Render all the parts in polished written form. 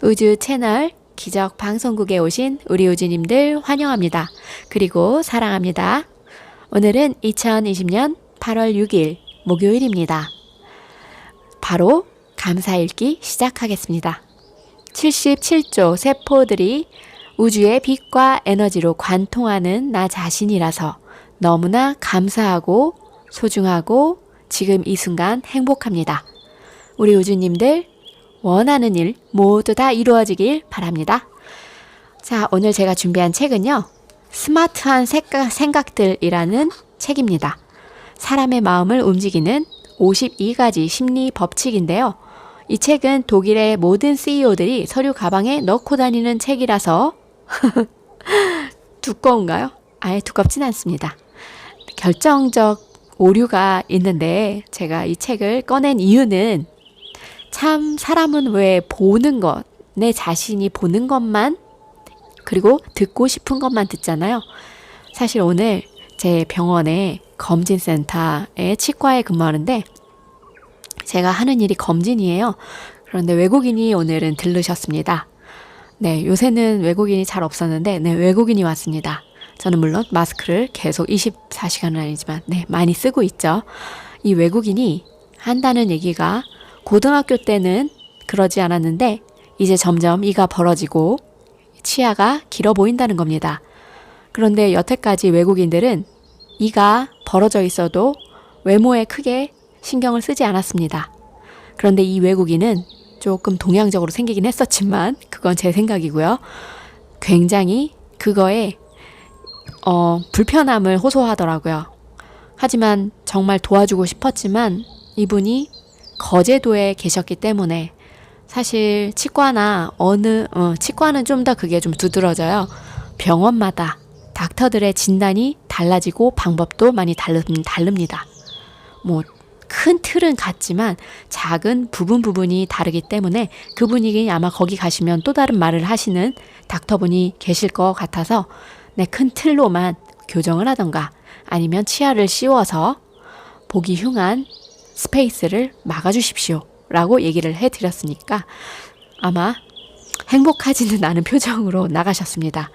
우주 채널 기적 방송국에 오신 우리 우주님들 환영합니다. 그리고 사랑합니다. 오늘은 2020년 8월 6일 목요일입니다. 바로 감사 읽기 시작하겠습니다. 77조 세포들이 우주의 빛과 에너지로 관통하는 나 자신이라서 너무나 감사하고 소중하고 지금 이 순간 행복합니다. 우리 우주님들 원하는 일 모두 다 이루어지길 바랍니다. 자, 오늘 제가 준비한 책은요. 스마트한 생각들이라는 책입니다. 사람의 마음을 움직이는 52가지 심리 법칙인데요. 이 책은 독일의 모든 CEO들이 서류 가방에 넣고 다니는 책이라서 두꺼운가요? 아예 두껍진 않습니다. 결정적 오류가 있는데 제가 이 책을 꺼낸 이유는 참 사람은 왜 보는 것, 내 자신이 보는 것만 그리고 듣고 싶은 것만 듣잖아요. 사실 오늘 제 병원의 검진센터에 치과에 근무하는데 제가 하는 일이 검진이에요. 그런데 외국인이 오늘은 들르셨습니다. 네, 요새는 외국인이 잘 없었는데 네, 외국인이 왔습니다. 저는 물론 마스크를 계속 24시간은 아니지만 네, 많이 쓰고 있죠. 이 외국인이 한다는 얘기가 고등학교 때는 그러지 않았는데 이제 점점 이가 벌어지고 치아가 길어 보인다는 겁니다. 그런데 여태까지 외국인들은 이가 벌어져 있어도 외모에 크게 신경을 쓰지 않았습니다. 그런데 이 외국인은 조금 동양적으로 생기긴 했었지만 그건 제 생각이고요. 굉장히 그거에 불편함을 호소하더라고요. 하지만 정말 도와주고 싶었지만 이분이 거제도에 계셨기 때문에 사실 치과나 치과는 좀 더 그게 좀 두드러져요. 병원마다 닥터들의 진단이 달라지고 방법도 많이 다릅니다. 뭐 큰 틀은 같지만 작은 부분이 다르기 때문에 그분이 아마 거기 가시면 또 다른 말을 하시는 닥터분이 계실 것 같아서 네, 큰 틀로만 교정을 하던가 아니면 치아를 씌워서 보기 흉한 스페이스를 막아주십시오 라고 얘기를 해드렸으니까 아마 행복하지는 않은 표정으로 나가셨습니다.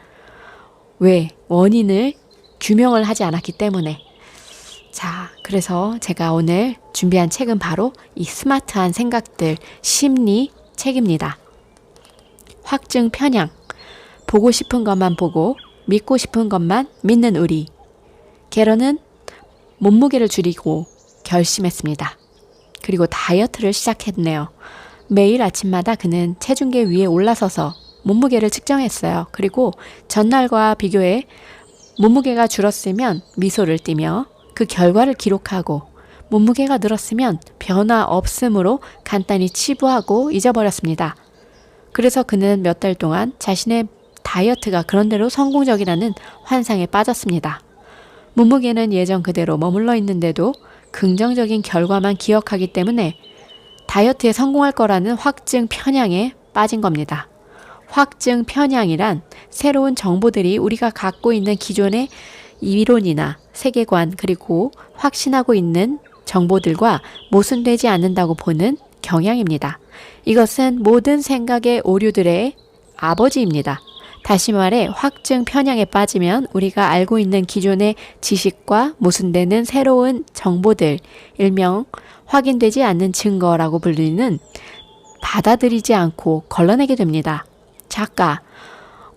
왜? 원인을 규명을 하지 않았기 때문에. 자, 그래서 제가 오늘 준비한 책은 바로 이 스마트한 생각들 심리 책입니다. 확증 편향. 보고 싶은 것만 보고 믿고 싶은 것만 믿는 우리. 게러는 몸무게를 줄이고 결심했습니다. 그리고 다이어트를 시작했네요. 매일 아침마다 그는 체중계 위에 올라서서 몸무게를 측정했어요. 그리고 전날과 비교해 몸무게가 줄었으면 미소를 띠며 그 결과를 기록하고 몸무게가 늘었으면 변화 없음으로 간단히 치부하고 잊어버렸습니다. 그래서 그는 몇 달 동안 자신의 다이어트가 그런대로 성공적이라는 환상에 빠졌습니다. 몸무게는 예전 그대로 머물러 있는데도 긍정적인 결과만 기억하기 때문에 다이어트에 성공할 거라는 확증 편향에 빠진 겁니다. 확증 편향이란 새로운 정보들이 우리가 갖고 있는 기존의 이론이나 세계관 그리고 확신하고 있는 정보들과 모순되지 않는다고 보는 경향입니다. 이것은 모든 생각의 오류들의 아버지입니다. 다시 말해 확증 편향에 빠지면 우리가 알고 있는 기존의 지식과 모순되는 새로운 정보들, 일명 확인되지 않는 증거라고 불리는 받아들이지 않고 걸러내게 됩니다. 작가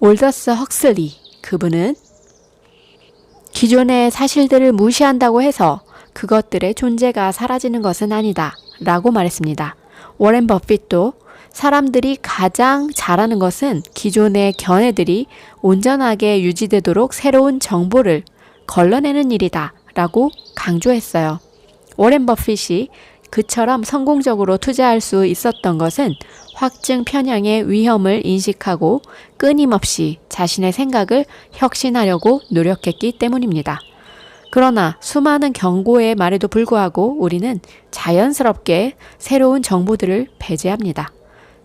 올더스 헉슬리, 그분은 기존의 사실들을 무시한다고 해서 그것들의 존재가 사라지는 것은 아니다 라고 말했습니다. 워렌 버핏도 사람들이 가장 잘하는 것은 기존의 견해들이 온전하게 유지되도록 새로운 정보를 걸러내는 일이다 라고 강조했어요. 워렌 버핏이 그처럼 성공적으로 투자할 수 있었던 것은 확증 편향의 위험을 인식하고 끊임없이 자신의 생각을 혁신하려고 노력했기 때문입니다. 그러나 수많은 경고의 말에도 불구하고 우리는 자연스럽게 새로운 정보들을 배제합니다.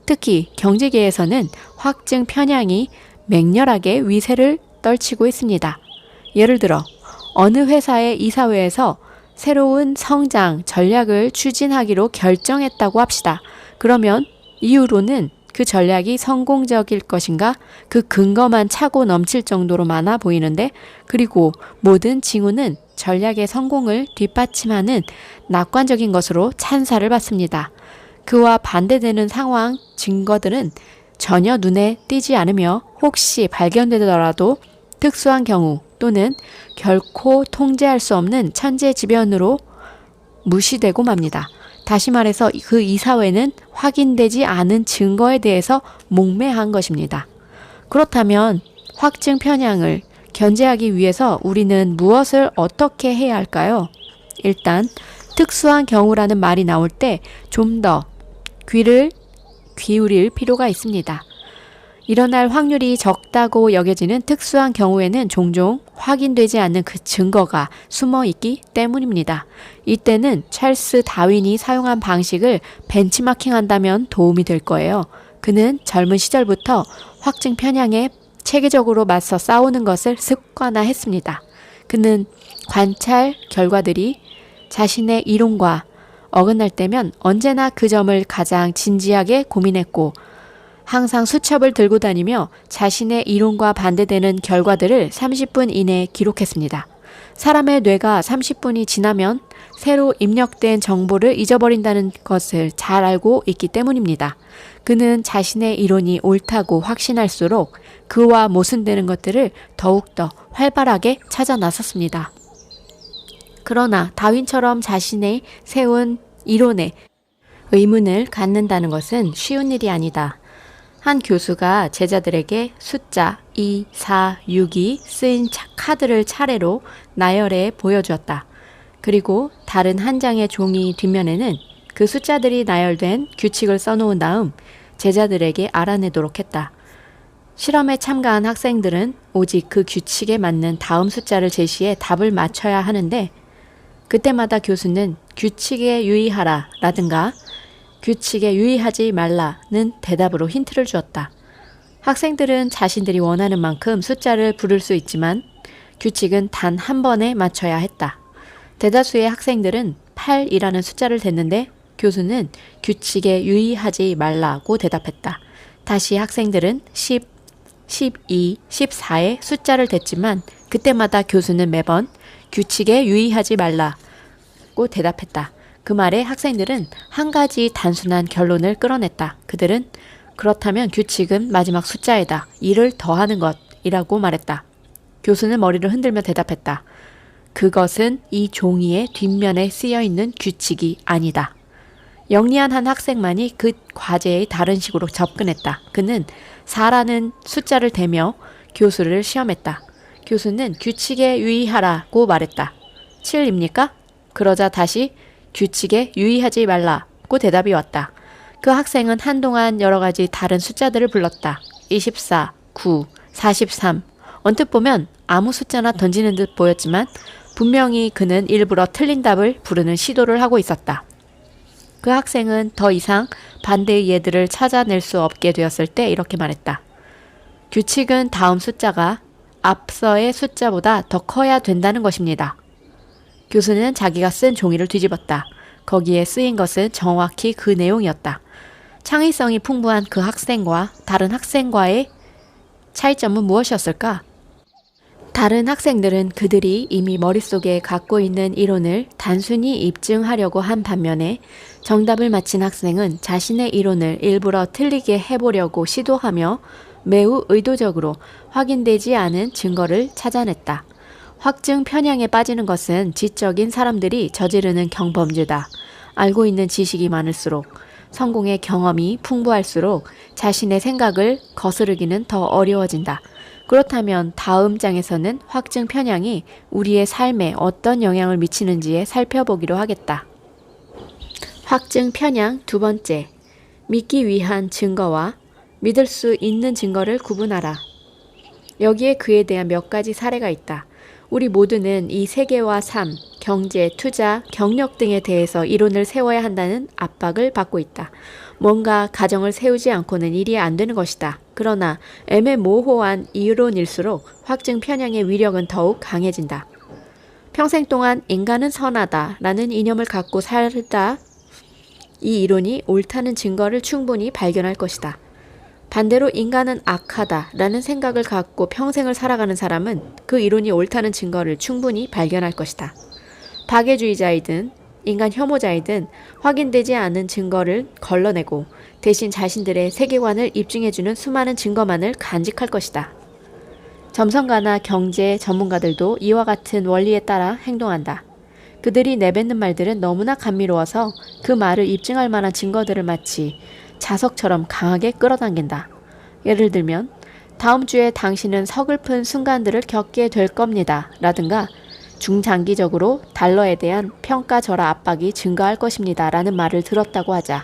특히 경제계에서는 확증 편향이 맹렬하게 위세를 떨치고 있습니다. 예를 들어 어느 회사의 이사회에서 새로운 성장 전략을 추진하기로 결정했다고 합시다. 그러면 이유로는 그 전략이 성공적일 것인가? 그 근거만 차고 넘칠 정도로 많아 보이는데, 그리고 모든 징후는 전략의 성공을 뒷받침하는 낙관적인 것으로 찬사를 받습니다. 그와 반대되는 상황, 증거들은 전혀 눈에 띄지 않으며 혹시 발견되더라도 특수한 경우 또는 결코 통제할 수 없는 천재지변으로 무시되고 맙니다. 다시 말해서 그 이사회는 확인되지 않은 증거에 대해서 목매한 것입니다. 그렇다면 확증 편향을 견제하기 위해서 우리는 무엇을 어떻게 해야 할까요? 일단 특수한 경우라는 말이 나올 때 좀 더 귀를 기울일 필요가 있습니다. 일어날 확률이 적다고 여겨지는 특수한 경우에는 종종 확인되지 않는 그 증거가 숨어 있기 때문입니다. 이때는 찰스 다윈이 사용한 방식을 벤치마킹한다면 도움이 될 거예요. 그는 젊은 시절부터 확증 편향에 체계적으로 맞서 싸우는 것을 습관화했습니다. 그는 관찰 결과들이 자신의 이론과 어긋날 때면 언제나 그 점을 가장 진지하게 고민했고 항상 수첩을 들고 다니며 자신의 이론과 반대되는 결과들을 30분 이내에 기록했습니다. 사람의 뇌가 30분이 지나면 새로 입력된 정보를 잊어버린다는 것을 잘 알고 있기 때문입니다. 그는 자신의 이론이 옳다고 확신할수록 그와 모순되는 것들을 더욱더 활발하게 찾아 나섰습니다. 그러나 다윈처럼 자신의 세운 이론에 의문을 갖는다는 것은 쉬운 일이 아니다. 한 교수가 제자들에게 숫자 2, 4, 6이 쓰인 카드를 차례로 나열해 보여주었다. 그리고 다른 한 장의 종이 뒷면에는 그 숫자들이 나열된 규칙을 써놓은 다음 제자들에게 알아내도록 했다. 실험에 참가한 학생들은 오직 그 규칙에 맞는 다음 숫자를 제시해 답을 맞춰야 하는데 그때마다 교수는 규칙에 유의하라 라든가 규칙에 유의하지 말라는 대답으로 힌트를 주었다. 학생들은 자신들이 원하는 만큼 숫자를 부를 수 있지만 규칙은 단 한 번에 맞춰야 했다. 대다수의 학생들은 8이라는 숫자를 댔는데 교수는 규칙에 유의하지 말라고 대답했다. 다시 학생들은 10, 12, 14의 숫자를 댔지만 그때마다 교수는 매번 규칙에 유의하지 말라고 대답했다. 그 말에 학생들은 한 가지 단순한 결론을 끌어냈다. 그들은 그렇다면 규칙은 마지막 숫자에다 2를 더하는 것이라고 말했다. 교수는 머리를 흔들며 대답했다. 그것은 이 종이의 뒷면에 쓰여있는 규칙이 아니다. 영리한 한 학생만이 그 과제에 다른 식으로 접근했다. 그는 4라는 숫자를 대며 교수를 시험했다. 교수는 규칙에 유의하라고 말했다. 7입니까? 그러자 다시 규칙에 유의하지 말라고 대답이 왔다. 그 학생은 한동안 여러 가지 다른 숫자들을 불렀다. 24, 9, 43. 언뜻 보면 아무 숫자나 던지는 듯 보였지만 분명히 그는 일부러 틀린 답을 부르는 시도를 하고 있었다. 그 학생은 더 이상 반대의 예들을 찾아낼 수 없게 되었을 때 이렇게 말했다. 규칙은 다음 숫자가 앞서의 숫자보다 더 커야 된다는 것입니다. 교수는 자기가 쓴 종이를 뒤집었다. 거기에 쓰인 것은 정확히 그 내용이었다. 창의성이 풍부한 그 학생과 다른 학생과의 차이점은 무엇이었을까? 다른 학생들은 그들이 이미 머릿속에 갖고 있는 이론을 단순히 입증하려고 한 반면에 정답을 맞힌 학생은 자신의 이론을 일부러 틀리게 해보려고 시도하며 매우 의도적으로 확인되지 않은 증거를 찾아냈다. 확증 편향에 빠지는 것은 지적인 사람들이 저지르는 경범죄다. 알고 있는 지식이 많을수록 성공의 경험이 풍부할수록 자신의 생각을 거스르기는 더 어려워진다. 그렇다면 다음 장에서는 확증 편향이 우리의 삶에 어떤 영향을 미치는지에 살펴보기로 하겠다. 확증 편향 두 번째, 믿기 위한 증거와 믿을 수 있는 증거를 구분하라. 여기에 그에 대한 몇 가지 사례가 있다. 우리 모두는 이 세계와 삶, 경제, 투자, 경력 등에 대해서 이론을 세워야 한다는 압박을 받고 있다. 뭔가 가정을 세우지 않고는 일이 안 되는 것이다. 그러나 애매모호한 이론일수록 확증 편향의 위력은 더욱 강해진다. 평생 동안 인간은 선하다 라는 이념을 갖고 살다 이 이론이 옳다는 증거를 충분히 발견할 것이다. 반대로 인간은 악하다라는 생각을 갖고 평생을 살아가는 사람은 그 이론이 옳다는 증거를 충분히 발견할 것이다. 박애주의자이든 인간 혐오자이든 확인되지 않은 증거를 걸러내고 대신 자신들의 세계관을 입증해주는 수많은 증거만을 간직할 것이다. 점성가나 경제 전문가들도 이와 같은 원리에 따라 행동한다. 그들이 내뱉는 말들은 너무나 감미로워서 그 말을 입증할 만한 증거들을 마치 자석처럼 강하게 끌어당긴다. 예를 들면 다음 주에 당신은 서글픈 순간들을 겪게 될 겁니다. 라든가 중장기적으로 달러에 대한 평가절하 압박이 증가할 것입니다. 라는 말을 들었다고 하자.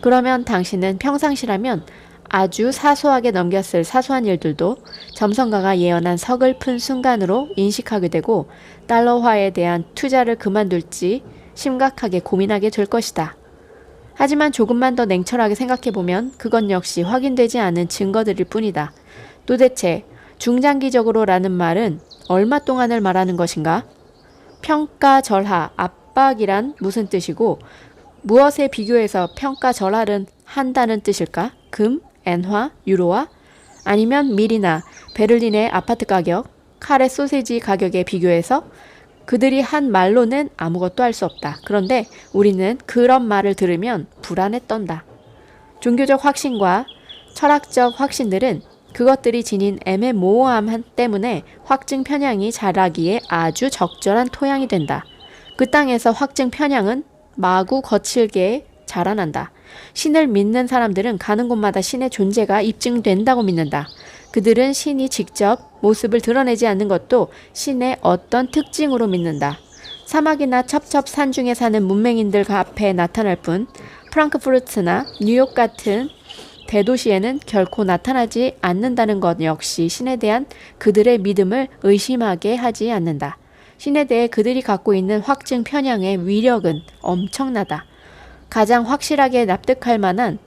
그러면 당신은 평상시라면 아주 사소하게 넘겼을 사소한 일들도 점성가가 예언한 서글픈 순간으로 인식하게 되고 달러화에 대한 투자를 그만둘지 심각하게 고민하게 될 것이다. 하지만 조금만 더 냉철하게 생각해보면 그건 역시 확인되지 않은 증거들일 뿐이다. 도대체 중장기적으로라는 말은 얼마 동안을 말하는 것인가? 평가절하, 압박이란 무슨 뜻이고 무엇에 비교해서 평가절하를 한다는 뜻일까? 금, 엔화, 유로화? 아니면 밀이나 베를린의 아파트 가격, 카레 소세지 가격에 비교해서? 그들이 한 말로는 아무것도 할 수 없다. 그런데 우리는 그런 말을 들으면 불안에 떤다. 종교적 확신과 철학적 확신들은 그것들이 지닌 애매모호함 때문에 확증 편향이 자라기에 아주 적절한 토양이 된다. 그 땅에서 확증 편향은 마구 거칠게 자라난다. 신을 믿는 사람들은 가는 곳마다 신의 존재가 입증된다고 믿는다. 그들은 신이 직접 모습을 드러내지 않는 것도 신의 어떤 특징으로 믿는다. 사막이나 첩첩산 중에 사는 문맹인들 앞에 나타날 뿐 프랑크푸르트나 뉴욕 같은 대도시에는 결코 나타나지 않는다는 것 역시 신에 대한 그들의 믿음을 의심하게 하지 않는다. 신에 대해 그들이 갖고 있는 확증 편향의 위력은 엄청나다. 가장 확실하게 납득할 만한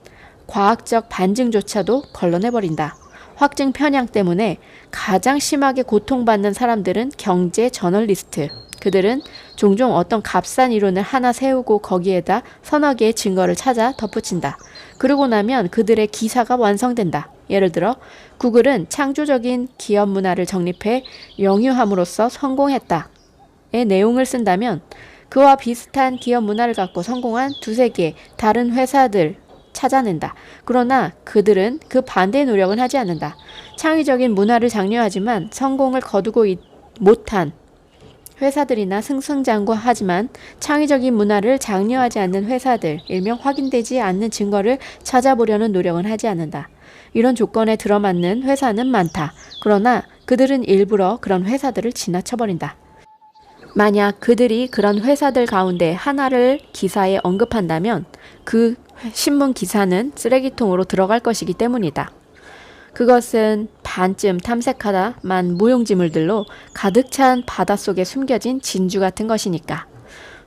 과학적 반증조차도 걸러내버린다. 확증 편향 때문에 가장 심하게 고통받는 사람들은 경제 저널리스트. 그들은 종종 어떤 값싼 이론을 하나 세우고 거기에다 서너 개의 증거를 찾아 덧붙인다. 그러고 나면 그들의 기사가 완성된다. 예를 들어 구글은 창조적인 기업 문화를 정립해 영유함으로써 성공했다의 내용을 쓴다면 그와 비슷한 기업 문화를 갖고 성공한 두세 개 다른 회사들 찾아낸다. 그러나 그들은 그 반대의 노력은 하지 않는다. 창의적인 문화를 장려하지만 성공을 거두고 못한 회사들이나 승승장구하지만 창의적인 문화를 장려하지 않는 회사들, 일명 확인되지 않는 증거를 찾아보려는 노력은 하지 않는다. 이런 조건에 들어맞는 회사는 많다. 그러나 그들은 일부러 그런 회사들을 지나쳐버린다. 만약 그들이 그런 회사들 가운데 하나를 기사에 언급한다면 그 신문 기사는 쓰레기통으로 들어갈 것이기 때문이다. 그것은 반쯤 탐색하다만 무용지물들로 가득 찬 바닷속에 숨겨진 진주 같은 것이니까.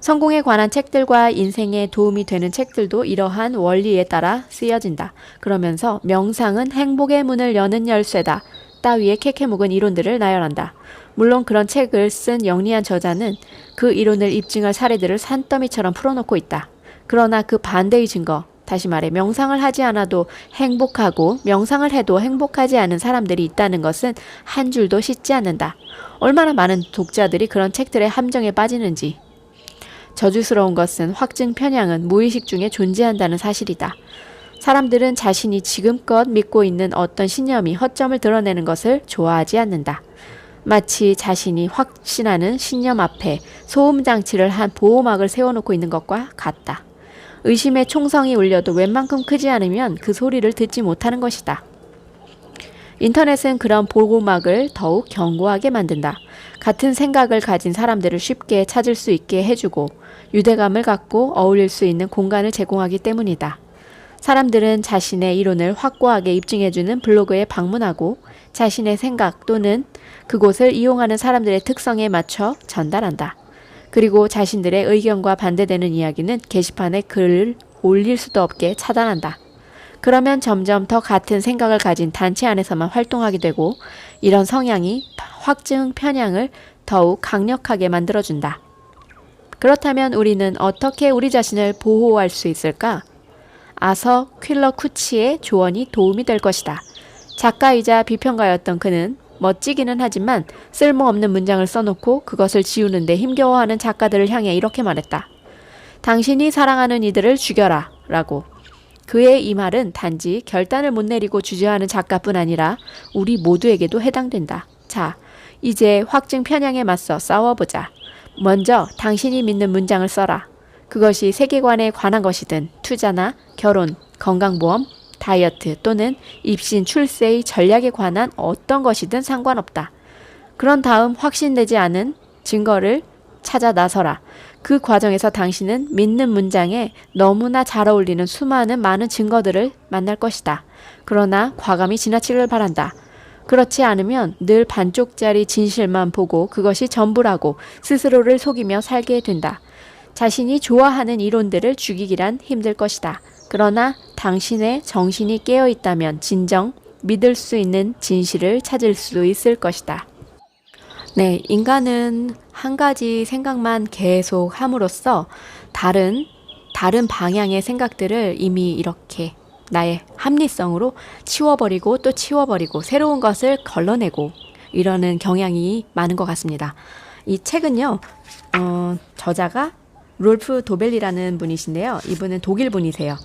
성공에 관한 책들과 인생에 도움이 되는 책들도 이러한 원리에 따라 쓰여진다. 그러면서 명상은 행복의 문을 여는 열쇠다. 따위의 캐캐묵은 이론들을 나열한다. 물론 그런 책을 쓴 영리한 저자는 그 이론을 입증할 사례들을 산더미처럼 풀어놓고 있다. 그러나 그 반대의 증거, 다시 말해 명상을 하지 않아도 행복하고 명상을 해도 행복하지 않은 사람들이 있다는 것은 한 줄도 씻지 않는다. 얼마나 많은 독자들이 그런 책들의 함정에 빠지는지. 저주스러운 것은 확증 편향은 무의식 중에 존재한다는 사실이다. 사람들은 자신이 지금껏 믿고 있는 어떤 신념이 허점을 드러내는 것을 좋아하지 않는다. 마치 자신이 확신하는 신념 앞에 소음장치를 한 보호막을 세워놓고 있는 것과 같다. 의심의 총성이 울려도 웬만큼 크지 않으면 그 소리를 듣지 못하는 것이다. 인터넷은 그런 보호막을 더욱 견고하게 만든다. 같은 생각을 가진 사람들을 쉽게 찾을 수 있게 해주고 유대감을 갖고 어울릴 수 있는 공간을 제공하기 때문이다. 사람들은 자신의 이론을 확고하게 입증해주는 블로그에 방문하고 자신의 생각 또는 그곳을 이용하는 사람들의 특성에 맞춰 전달한다. 그리고 자신들의 의견과 반대되는 이야기는 게시판에 글을 올릴 수도 없게 차단한다. 그러면 점점 더 같은 생각을 가진 단체 안에서만 활동하게 되고 이런 성향이 확증 편향을 더욱 강력하게 만들어준다. 그렇다면 우리는 어떻게 우리 자신을 보호할 수 있을까? 아서 퀼러쿠치의 조언이 도움이 될 것이다. 작가이자 비평가였던 그는 멋지기는 하지만 쓸모없는 문장을 써놓고 그것을 지우는데 힘겨워하는 작가들을 향해 이렇게 말했다. 당신이 사랑하는 이들을 죽여라 라고. 그의 이 말은 단지 결단을 못 내리고 주저하는 작가뿐 아니라 우리 모두에게도 해당된다. 자, 이제 확증 편향에 맞서 싸워보자. 먼저 당신이 믿는 문장을 써라. 그것이 세계관에 관한 것이든 투자나 결혼, 건강보험, 다이어트 또는 입신, 출세의 전략에 관한 어떤 것이든 상관없다. 그런 다음 확신되지 않은 증거를 찾아 나서라. 그 과정에서 당신은 믿는 문장에 너무나 잘 어울리는 수많은 많은 증거들을 만날 것이다. 그러나 과감히 지나치길 바란다. 그렇지 않으면 늘 반쪽짜리 진실만 보고 그것이 전부라고 스스로를 속이며 살게 된다. 자신이 좋아하는 이론들을 죽이기란 힘들 것이다. 그러나 당신의 정신이 깨어 있다면 진정 믿을 수 있는 진실을 찾을 수 있을 것이다. 네, 인간은 한 가지 생각만 계속 함으로써 다른 방향의 생각들을 이미 이렇게 나의 합리성으로 치워버리고 또 치워버리고 새로운 것을 걸러내고 이러는 경향이 많은 것 같습니다. 이 책은요, 저자가 롤프 도벨리라는 분이신데요. 이분은 독일 분이세요.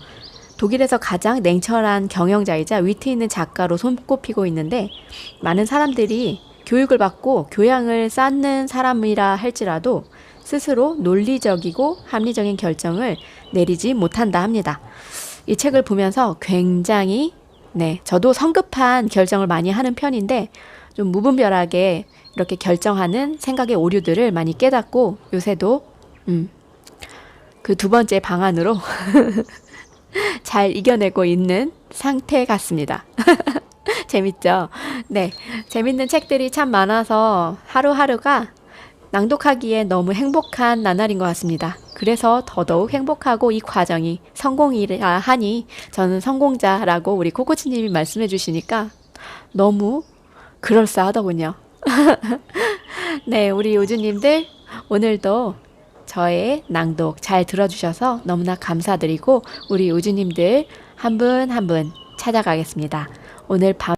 독일에서 가장 냉철한 경영자이자 위트 있는 작가로 손꼽히고 있는데 많은 사람들이 교육을 받고 교양을 쌓는 사람이라 할지라도 스스로 논리적이고 합리적인 결정을 내리지 못한다 합니다. 이 책을 보면서 굉장히 저도 성급한 결정을 많이 하는 편인데 좀 무분별하게 이렇게 결정하는 생각의 오류들을 많이 깨닫고 요새도 그 두 번째 방안으로 잘 이겨내고 있는 상태 같습니다. 재밌죠? 네, 재밌는 책들이 참 많아서 하루하루가 낭독하기에 너무 행복한 나날인 것 같습니다. 그래서 더더욱 행복하고 이 과정이 성공이라 하니 저는 성공자라고 우리 코코치님이 말씀해 주시니까 너무 그럴싸하더군요. 네, 우리 우주님들 오늘도 저의 낭독 잘 들어주셔서 너무나 감사드리고 우리 우주님들 한 분 한 분 찾아가겠습니다. 오늘 밤